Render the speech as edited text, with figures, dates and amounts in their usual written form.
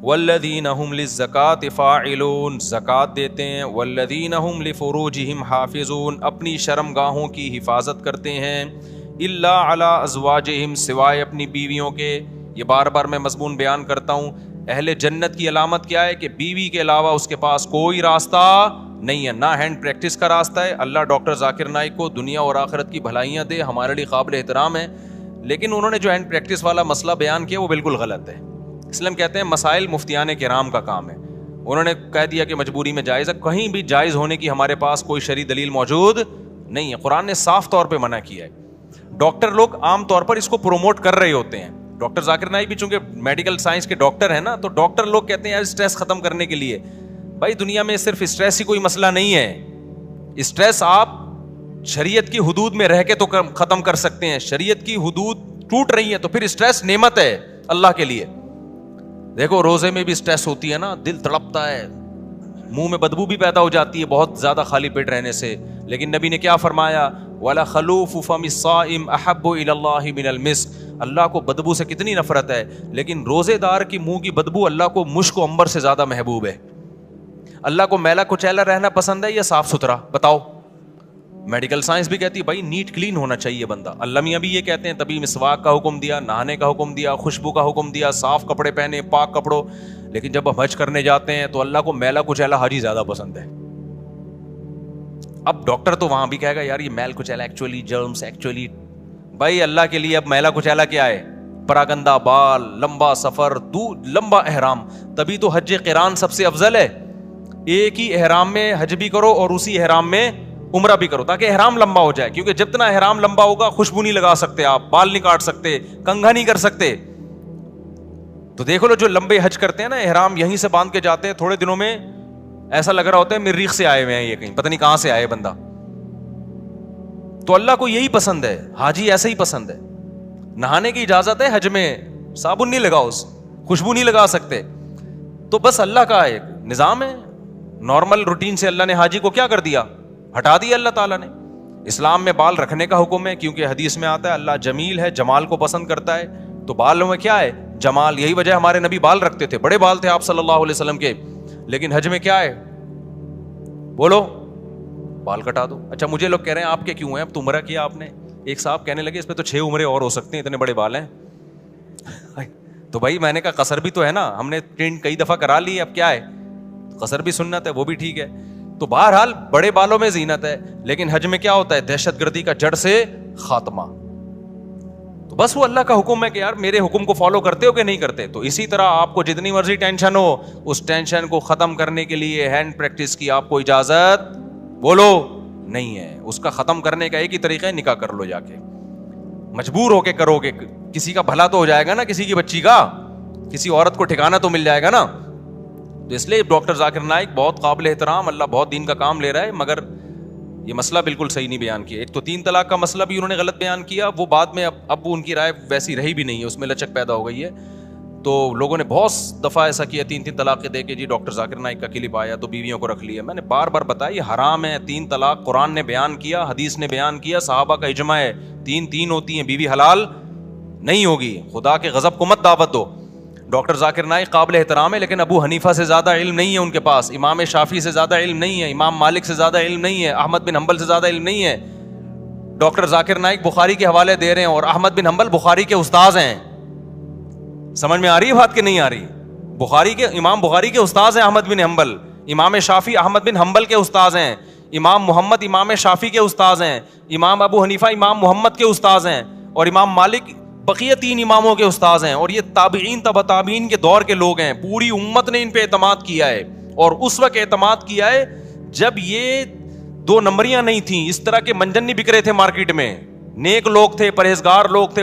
والذین هم للزکاة فاعلون، زکوٰۃ دیتے ہیں، والذین هم لفروجہم حافظون، اپنی شرمگاہوں کی حفاظت کرتے ہیں، الا علی ازواجہم، سوائے اپنی بیویوں کے۔ یہ بار بار میں مضمون بیان کرتا ہوں، اہل جنت کی علامت کیا ہے کہ بیوی کے علاوہ اس کے پاس کوئی راستہ نہیں ہے، نہ ہینڈ پریکٹس کا راستہ ہے۔ اللہ ڈاکٹر ذاکر نائک کو دنیا اور آخرت کی بھلائیاں دے، ہمارے لیے قابل احترام ہے، لیکن انہوں نے جو ہینڈ پریکٹس والا مسئلہ بیان کیا وہ بالکل غلط ہے۔ اسلام کہتے ہیں مسائل مفتیان کرام کا کام ہے، انہوں نے کہہ دیا کہ مجبوری میں جائز ہے، کہیں بھی جائز ہونے کی ہمارے پاس کوئی شرعی دلیل موجود نہیں ہے، قرآن نے صاف طور پہ منع کیا ہے۔ ڈاکٹر لوگ عام طور پر اس کو پروموٹ کر رہے ہوتے ہیں، ڈاکٹر ذاکر نائک بھی چونکہ میڈیکل سائنس کے ڈاکٹر ہیں نا، تو ڈاکٹر لوگ کہتے ہیں یار اسٹریس ختم کرنے کے لیے، بھائی دنیا میں صرف اسٹریس ہی کوئی مسئلہ نہیں ہے، اسٹریس آپ شریعت کی حدود میں رہ کے تو ختم کر سکتے ہیں، شریعت کی حدود ٹوٹ رہی ہیں تو پھر اسٹریس نعمت ہے اللہ کے لیے۔ دیکھو روزے میں بھی اسٹریس ہوتی ہے نا، دل تڑپتا ہے، منہ میں بدبو بھی پیدا ہو جاتی ہے بہت زیادہ خالی پیٹ رہنے سے، لیکن نبی نے کیا فرمایا؟ وَلَخَلُوفُ فَمِ الصَّائِمِ أَحَبُّ إِلَى اللَّهِ مِنَ الْمِسْكِ، اللہ کو بدبو سے کتنی نفرت ہے، لیکن روزے دار کی منہ کی بدبو اللہ کو مشک و عنبر سے زیادہ محبوب ہے۔ اللہ کو میلا کچیلا رہنا پسند ہے یا صاف ستھرا؟ بتاؤ۔ میڈیکل سائنس بھی کہتی ہے بھائی نیٹ کلین ہونا چاہیے بندہ، اللہ میاں بھی یہ کہتے ہیں، تبھی مسواک کا حکم دیا، نہانے کا حکم دیا، خوشبو کا حکم دیا، صاف کپڑے پہنے، پاک کپڑوں، لیکن جب ہم حج کرنے جاتے ہیں تو اللہ کو میلا کچیلا حاجی زیادہ پسند ہے۔ اب ڈاکٹر تو وہاں بھی کہے گا یار یہ میل کچیلا ایکچولی جرمس ایکچولی، بھائی اللہ کے لیے اب میلا کچیلا کیا ہے؟ پراگندہ بال، لمبا سفر، لمبا احرام، تبھی تو حج قران سب سے افضل ہے۔ ایک ہی احرام میں حج بھی کرو اور اسی احرام میں عمرہ بھی کرو، تاکہ احرام لمبا ہو جائے، کیونکہ جتنا احرام لمبا ہوگا خوشبو نہیں لگا سکتے آپ، بال نہیں کاٹ سکتے، کنگھا نہیں کر سکتے۔ تو دیکھو لو جو لمبے حج کرتے ہیں نا، احرام یہیں سے باندھ کے جاتے ہیں، تھوڑے دنوں میں ایسا لگ رہا ہوتا ہے مریخ سے آئے ہوئے ہیں، یہ کہیں پتہ نہیں کہاں سے آئے بندہ۔ تو اللہ کو یہی پسند ہے، حاجی ایسا ہی پسند ہے۔ نہانے کی اجازت ہے حج میں، صابن نہیں لگاؤ، خوشبو نہیں لگا سکتے، تو بس اللہ کا ایک نظام ہے، نارمل روٹین سے اللہ نے حاجی کو کیا کر دیا؟ ہٹا دیا اللہ تعالیٰ نے۔ اسلام میں بال رکھنے کا حکم ہے، کیونکہ حدیث میں آتا ہے اللہ جمیل ہے، جمال کو پسند کرتا ہے، تو بالوں میں کیا ہے؟ جمال۔ یہی وجہ ہمارے نبی بال رکھتے تھے، بڑے بال تھے آپ صلی اللہ علیہ وسلم کے، لیکن حج میں کیا ہے؟ بولو، بال کٹا دو۔ اچھا مجھے لوگ کہہ رہے ہیں آپ کے کیوں ہیں؟ اب تو عمرہ کیا آپ نے، ایک صاحب کہنے لگے اس پہ تو 6 عمرے اور ہو سکتے ہیں، اتنے بڑے بال ہیں۔ تو بھائی میں نے کہا قصر بھی تو ہے نا، ہم نے ٹرینڈ کئی دفعہ کرا لی، اب کیا ہے؟ قصر بھی سنت ہے، وہ بھی ٹھیک ہے۔ تو بہرحال بڑے بالوں میں زینت ہے، لیکن حج میں کیا ہوتا ہے؟ دہشت گردی کا جڑ سے خاتمہ۔ تو بس وہ اللہ کا حکم ہے کہ یار میرے حکم کو فالو کرتے ہو کہ نہیں کرتے؟ تو اسی طرح آپ کو جتنی مرضی ٹینشن ہو، اس ٹینشن کو ختم کرنے کے لیے ہینڈ پریکٹس کی آپ کو اجازت بولو نہیں ہے۔ اس کا ختم کرنے کا ایک ہی طریقہ ہے، نکاح کر لو جا کے، مجبور ہو کے کرو گے، کسی کا بھلا تو ہو جائے گا نا، کسی کی بچی کا، کسی عورت کو ٹھکانہ تو مل جائے گا نا۔ تو اس لیے ڈاکٹر ذاکر نائک بہت قابل احترام، اللہ بہت دین کا کام لے رہا ہے، مگر یہ مسئلہ بالکل صحیح نہیں بیان کیا۔ ایک تو 3 طلاق کا مسئلہ بھی انہوں نے غلط بیان کیا، وہ بعد میں اب ان کی رائے ویسی رہی بھی نہیں ہے، اس میں لچک پیدا ہو گئی ہے۔ تو لوگوں نے بہت دفعہ ایسا کیا، 3 طلاقیں دے کے جی ڈاکٹر ذاکر نائک کا کلپ آیا تو بیویوں کو رکھ لیا۔ میں نے بار بار بتایا یہ حرام ہے، 3 طلاق قرآن نے بیان کیا، حدیث نے بیان کیا، صحابہ کا اجماع ہے، 3 ہوتی ہیں، بیوی حلال نہیں ہوگی، خدا کے غضب کو مت دعوت دو۔ ڈاکٹر ذاکر نائک قابل احترام ہے، لیکن ابو حنیفہ سے زیادہ علم نہیں ہے ان کے پاس، امام شافعی سے زیادہ علم نہیں ہے، امام مالک سے زیادہ علم نہیں ہے، احمد بن حنبل سے زیادہ علم نہیں ہے۔ ڈاکٹر ذاکر نائک بخاری کے حوالے دے رہے ہیں اور احمد بن حنبل بخاری کے استاذ ہیں۔ سمجھ میں آ رہی ہے بات کہ نہیں آ رہی؟ امام بخاری کے استاذ ہیں احمد بن حنبل، امام شافعی احمد بن حنبل کے استاذ ہیں، امام محمد امام شافعی کے استاذ ہیں، امام ابو حنیفہ امام محمد کے استاذ ہیں، اور امام مالک بقیہ 3 اماموں کے استاذ ہیں، اور یہ تابعین تبع تابعین کے دور کے لوگ ہیں۔ پوری امت نے ان پہ اعتماد کیا ہے، اور اس وقت اعتماد کیا ہے جب یہ 2 نمبریاں نہیں تھیں، اس طرح کے منجن نہیں بک رہے تھے مارکیٹ میں، نیک لوگ تھے، پرہیزگار لوگ تھے۔